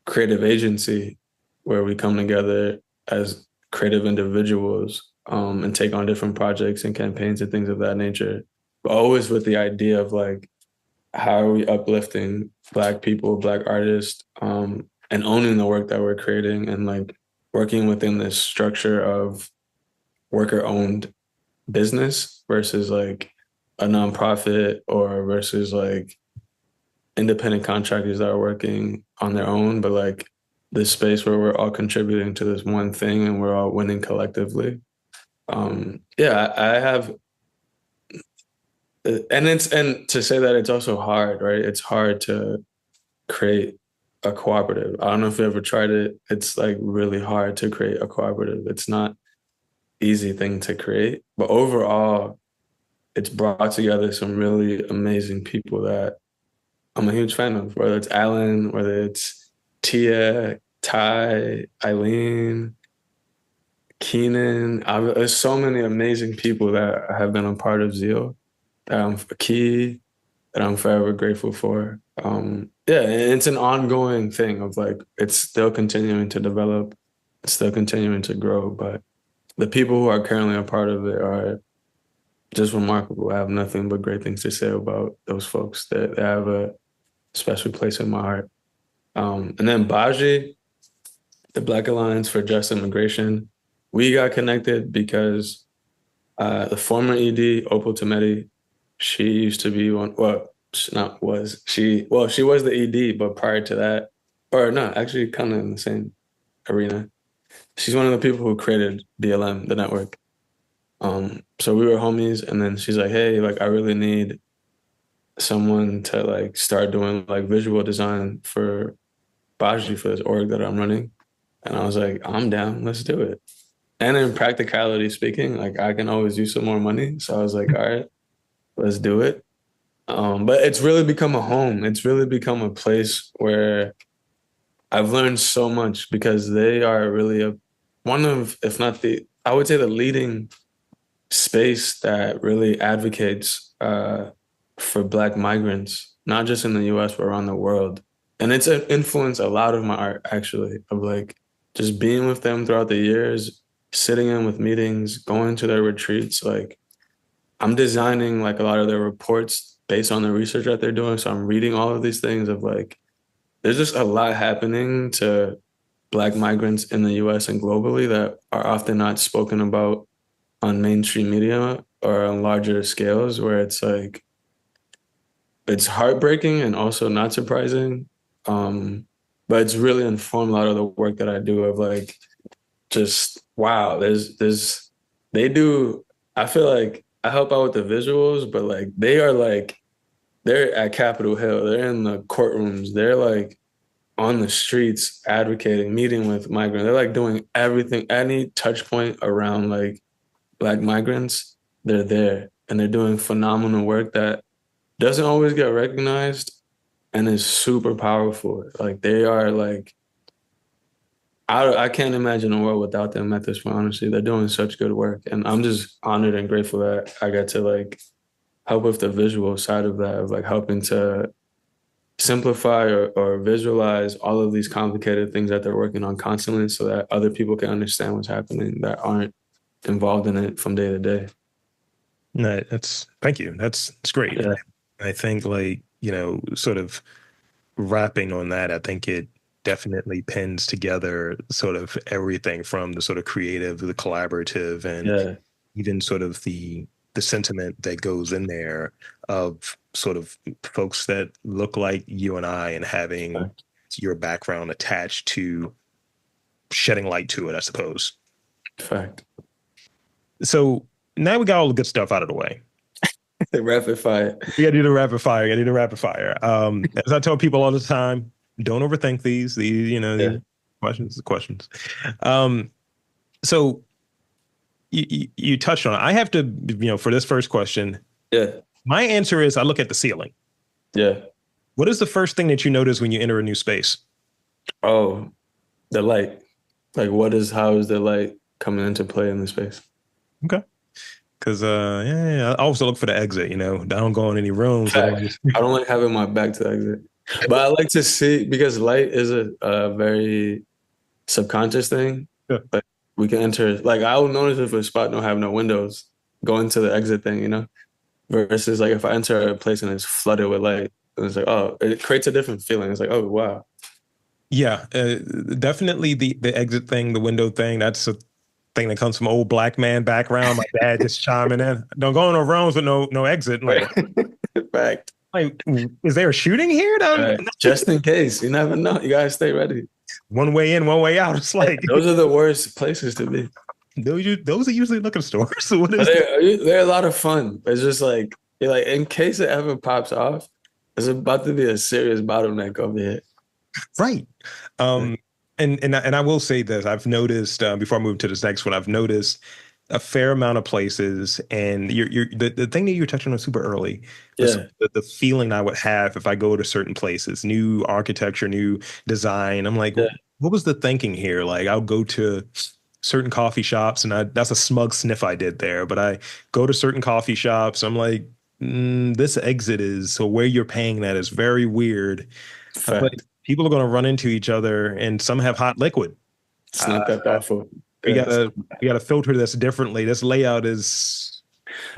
Speaker 2: creative agency where we come together as creative individuals, and take on different projects and campaigns and things of that nature. But always with the idea of like, how are we uplifting Black people, Black artists, and owning the work that we're creating and like working within this structure of worker owned business versus like a nonprofit or versus like independent contractors that are working on their own, but like this space where we're all contributing to this one thing and we're all winning collectively. Yeah, I have, and to say that it's also hard, right? It's hard to create a cooperative. I don't know if you ever tried it. It's like really hard to create a cooperative. It's not easy thing to create, but overall, it's brought together some really amazing people that I'm a huge fan of, whether it's Alan, whether it's Tia, Ty, Eileen, Keenan. There's so many amazing people that have been a part of Zeal that I'm key that I'm forever grateful for. Yeah, and it's an ongoing thing of like, it's still continuing to develop, it's still continuing to grow, but the people who are currently a part of it are just remarkable. I have nothing but great things to say about those folks that have a special place in my heart. And then Baji, the Black Alliance for Just Immigration, we got connected because the former ED, Opal Tometi, she used to be one, well, she was the ED, but prior to that, or no, actually kind of in the same arena. She's one of the people who created BLM, the network. So we were homies, and then she's like, "Hey, like I really need someone to like start doing like visual design for Baji for this org that I'm running." And I was like, "I'm down, let's do it." And in practicality speaking, like I can always use some more money. So I was like, "All right, let's do it." But it's really become a home. It's really become a place where I've learned so much because they are really one of, if not the, I would say the leading space that really advocates for Black migrants, not just in the US, but around the world. And it's influenced a lot of my art, actually, of like just being with them throughout the years, sitting in with meetings, going to their retreats. Like I'm designing like a lot of their reports based on the research that they're doing. So I'm reading all of these things of like, there's just a lot happening to Black migrants in the US and globally that are often not spoken about on mainstream media or on larger scales, where it's like it's heartbreaking and also not surprising. But it's really informed a lot of the work that I do of like just wow, there's they do I feel like I help out with the visuals, but like they are like they're at Capitol Hill, they're in the courtrooms, they're like on the streets advocating, meeting with migrants. They're like doing everything, any touch point around like Black migrants, they're there and they're doing phenomenal work that doesn't always get recognized and is super powerful. Like they are like, I can't imagine a world without them at this point, honestly. They're doing such good work. And I'm just honored and grateful that I got to like help with the visual side of that, of like helping to simplify or visualize all of these complicated things that they're working on constantly so that other people can understand what's happening that aren't involved in it from day to day.
Speaker 1: No, thank you. That's great.
Speaker 2: Yeah.
Speaker 1: I think like, sort of wrapping on that, I think it definitely pins together sort of everything from the sort of creative, the collaborative, and
Speaker 2: Yeah.
Speaker 1: even sort of the sentiment that goes in there of sort of folks that look like you and I and having your background attached to shedding light to it, I suppose.
Speaker 2: Fact.
Speaker 1: So now we got all the good stuff out of the way.
Speaker 2: Rapid fire.
Speaker 1: We gotta do the rapid fire. Gotta do the rapid fire. As I tell people all the time, don't overthink these.
Speaker 2: Yeah.
Speaker 1: These questions. Um, so you touched on it. I have to, for this first question,
Speaker 2: Yeah.
Speaker 1: my answer is I look at the ceiling.
Speaker 2: Yeah.
Speaker 1: What is the first thing that you notice when you enter a new space?
Speaker 2: Oh, the light. Like how is the light coming into play in the space?
Speaker 1: Okay. Because I also look for the exit. I don't go in any rooms.
Speaker 2: Fact. I don't like having my back to the exit. But I like to see, because light is a very subconscious thing.
Speaker 1: Yeah.
Speaker 2: Like we can enter, like I will notice if a spot don't have no windows, go into the exit thing, versus like if I enter a place and it's flooded with light, it's like, oh, it creates a different feeling. It's like, oh, wow.
Speaker 1: Yeah, definitely the exit thing, the window thing. That's a thing that comes from old Black man background. My dad just chiming in. Don't go in no rooms with no exit.
Speaker 2: Fact.
Speaker 1: Like, is there a shooting here?
Speaker 2: Right. Just in case, you never know. You gotta stay ready.
Speaker 1: One way in, one way out. It's like
Speaker 2: those are the worst places to be.
Speaker 1: Those are usually liquor stores. So what is
Speaker 2: they're a lot of fun. It's just like you're like, in case it ever pops off, there's about to be a serious bottleneck over here.
Speaker 1: Right. And I will say this, I've noticed before I move to this next one, I've noticed a fair amount of places, and the thing that you were touching on super early was the feeling I would have if I go to certain places, new architecture, new design. I'm like, what was the thinking here? Like I'll go to certain coffee shops, and that's a smug sniff I did there, but I go to certain coffee shops. I'm like, this exit is, so where you're paying that is very weird. But people are going to run into each other, and some have hot liquid.
Speaker 2: It's not that powerful.
Speaker 1: We gotta filter this differently. This layout is,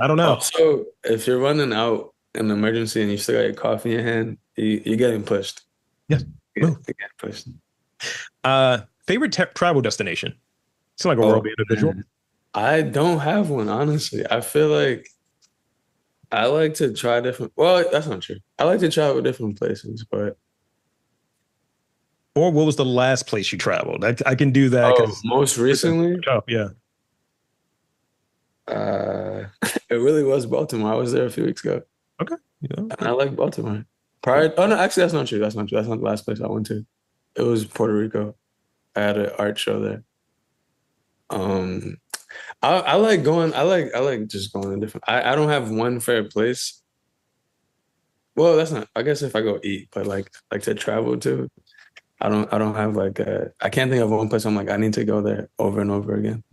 Speaker 1: I don't know.
Speaker 2: Also, if you're running out in an emergency and you still got your coffee in your hand, you're getting pushed.
Speaker 1: Yes.
Speaker 2: You're getting pushed.
Speaker 1: Favorite travel destination? It's like a world individual.
Speaker 2: I don't have one, honestly. I feel like I like to try different. Well, that's not true. I like to travel different places, but.
Speaker 1: Or what was the last place you traveled? I can do that.
Speaker 2: Most recently?
Speaker 1: Yeah.
Speaker 2: It really was Baltimore. I was there a few weeks ago.
Speaker 1: Okay.
Speaker 2: And I like Baltimore. No, actually, that's not true. That's not the last place I went to. It was Puerto Rico. I had an art show there. I like going. I like just going to different. I don't have one favorite place. Well, that's not. I guess if I go eat, but like to travel to, I don't have like I can't think of one place I'm like I need to go there over and over again.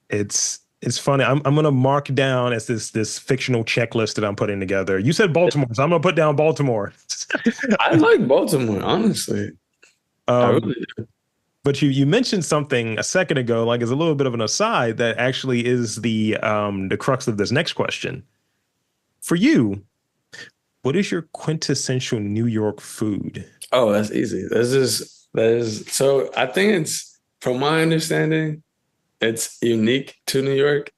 Speaker 1: It's funny. I'm gonna mark down as this fictional checklist that I'm putting together. You said Baltimore, so I'm gonna put down Baltimore.
Speaker 2: I like Baltimore, honestly. I really do.
Speaker 1: But you mentioned something a second ago, like as a little bit of an aside, that actually is the crux of this next question. For you, what is your quintessential New York food?
Speaker 2: Oh, that's easy. That is so I think it's, from my understanding, it's unique to New York.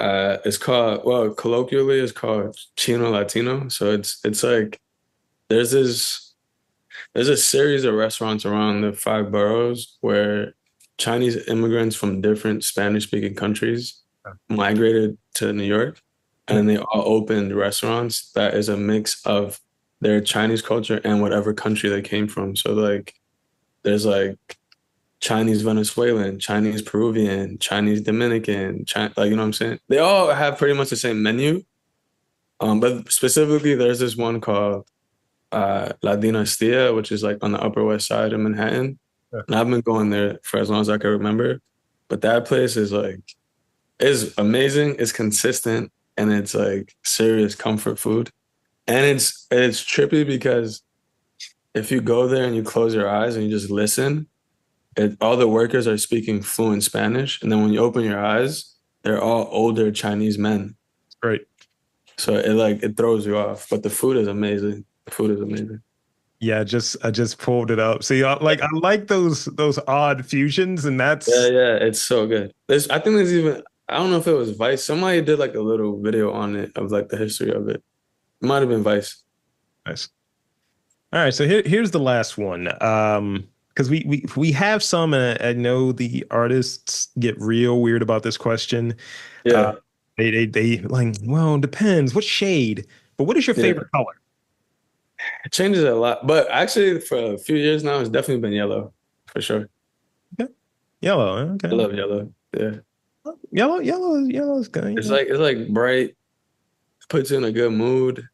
Speaker 2: It's called, well, colloquially it's called Chino Latino. So it's like there's a series of restaurants around the 5 boroughs where Chinese immigrants from different Spanish speaking countries migrated to New York. and they all opened restaurants that is a mix of their Chinese culture and whatever country they came from. So like there's like Chinese Venezuelan, Chinese Peruvian, Chinese Dominican, like you know what I'm saying? They all have pretty much the same menu. But specifically there's this one called La Dinastia, which is like on the Upper West Side of Manhattan.
Speaker 1: Yeah.
Speaker 2: And I've been going there for as long as I can remember. But that place is amazing, it's consistent, and it's like serious comfort food. And it's trippy because if you go there and you close your eyes and you just listen, all the workers are speaking fluent Spanish. And then when you open your eyes, they're all older Chinese men.
Speaker 1: Great.
Speaker 2: So it throws you off. But the food is amazing. The food is amazing.
Speaker 1: Yeah, I just pulled it up. See, I like those odd fusions, and that's
Speaker 2: yeah, it's so good. I think there's even, I don't know if it was Vice. Somebody did like a little video on it of like the history of it. It might have been Vice.
Speaker 1: nice. All right, so here's the last one. Because we have some, I know the artists get real weird about this question.
Speaker 2: Yeah.
Speaker 1: They like, well, it depends. What shade? But what is your favorite color?
Speaker 2: It changes a lot. But actually, for a few years now, it's definitely been yellow, for sure.
Speaker 1: Okay. Yellow. Okay.
Speaker 2: I love yellow. Yeah.
Speaker 1: Yellow is good.
Speaker 2: It's like bright, puts you in a good mood.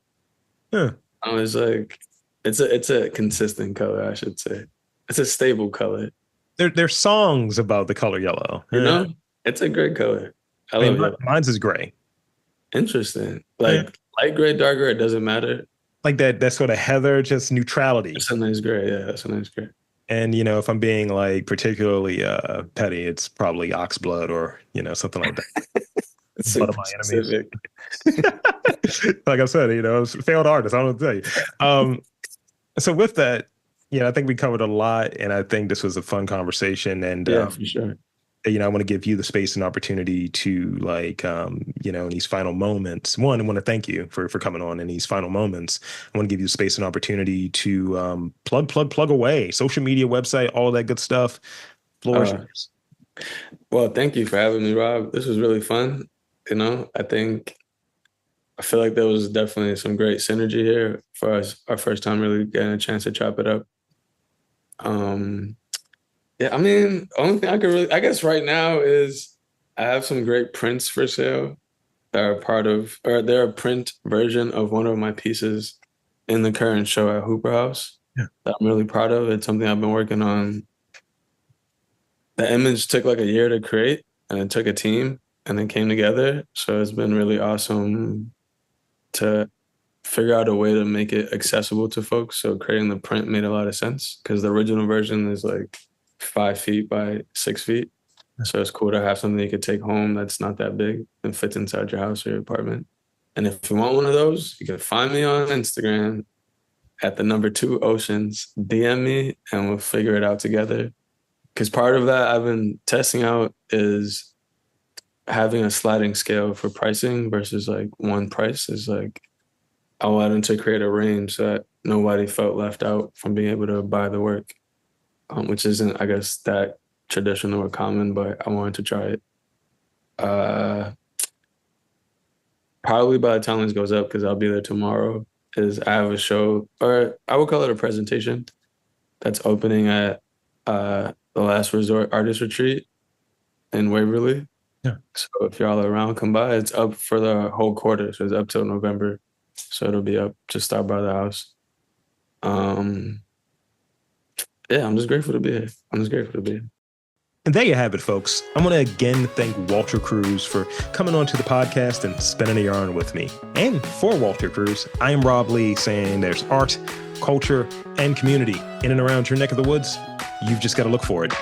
Speaker 1: Huh.
Speaker 2: It's like it's a consistent color, I should say. It's a stable color.
Speaker 1: There's songs about the color yellow.
Speaker 2: You know, it's a great color. I love yellow.
Speaker 1: Mine's is gray.
Speaker 2: Interesting. Like light gray, dark gray, it doesn't matter.
Speaker 1: Like that sort of heather, just neutrality.
Speaker 2: That's a nice gray. Yeah, that's a nice gray.
Speaker 1: And if I'm being like particularly petty, it's probably oxblood or something like that.
Speaker 2: It's
Speaker 1: One of my enemies. Like I said, I was a failed artist. I don't know what to tell you. So with that, I think we covered a lot, and I think this was a fun conversation. And
Speaker 2: for sure.
Speaker 1: I want to give you the space and opportunity to in these final moments. One, I want to thank you for coming on in these final moments. I want to give you the space and opportunity to plug away, social media, website, all that good stuff. Floor is yours.
Speaker 2: Well, thank you for having me, Rob. This was really fun. I feel like there was definitely some great synergy here for us, our first time really getting a chance to chop it up. Yeah, I mean, only thing I guess right now is I have some great prints for sale that are they're a print version of one of my pieces in the current show at Hooper House that I'm really proud of. It's something I've been working on. The image took like a year to create, and it took a team, and it came together. So it's been really awesome to figure out a way to make it accessible to folks. So creating the print made a lot of sense because the original version is like 5 feet by 6 feet. So it's cool to have something you could take home that's not that big and fits inside your house or your apartment. And if you want one of those, you can find me on Instagram at the number 2 Oceans. DM me and we'll figure it out together. Because part of that I've been testing out is having a sliding scale for pricing versus like one price is like, I wanted to create a range so that nobody felt left out from being able to buy the work. Which isn't, I guess, that traditional or common, but I wanted to try it. Probably by the time this goes up, because I'll be there tomorrow, is I have a show, or I would call it a presentation, that's opening at the Last Resort Artist Retreat in Waverly.
Speaker 1: Yeah.
Speaker 2: So if you're all around, come by. It's up for the whole quarter, so it's up till November. So it'll be up. Just stop by the house. Yeah, I'm just grateful to be here.
Speaker 1: And there you have it, folks. I want to again thank Walter Cruz for coming onto the podcast and spinning a yarn with me. And for Walter Cruz, I am Rob Lee saying there's art, culture, and community in and around your neck of the woods. You've just got to look for it.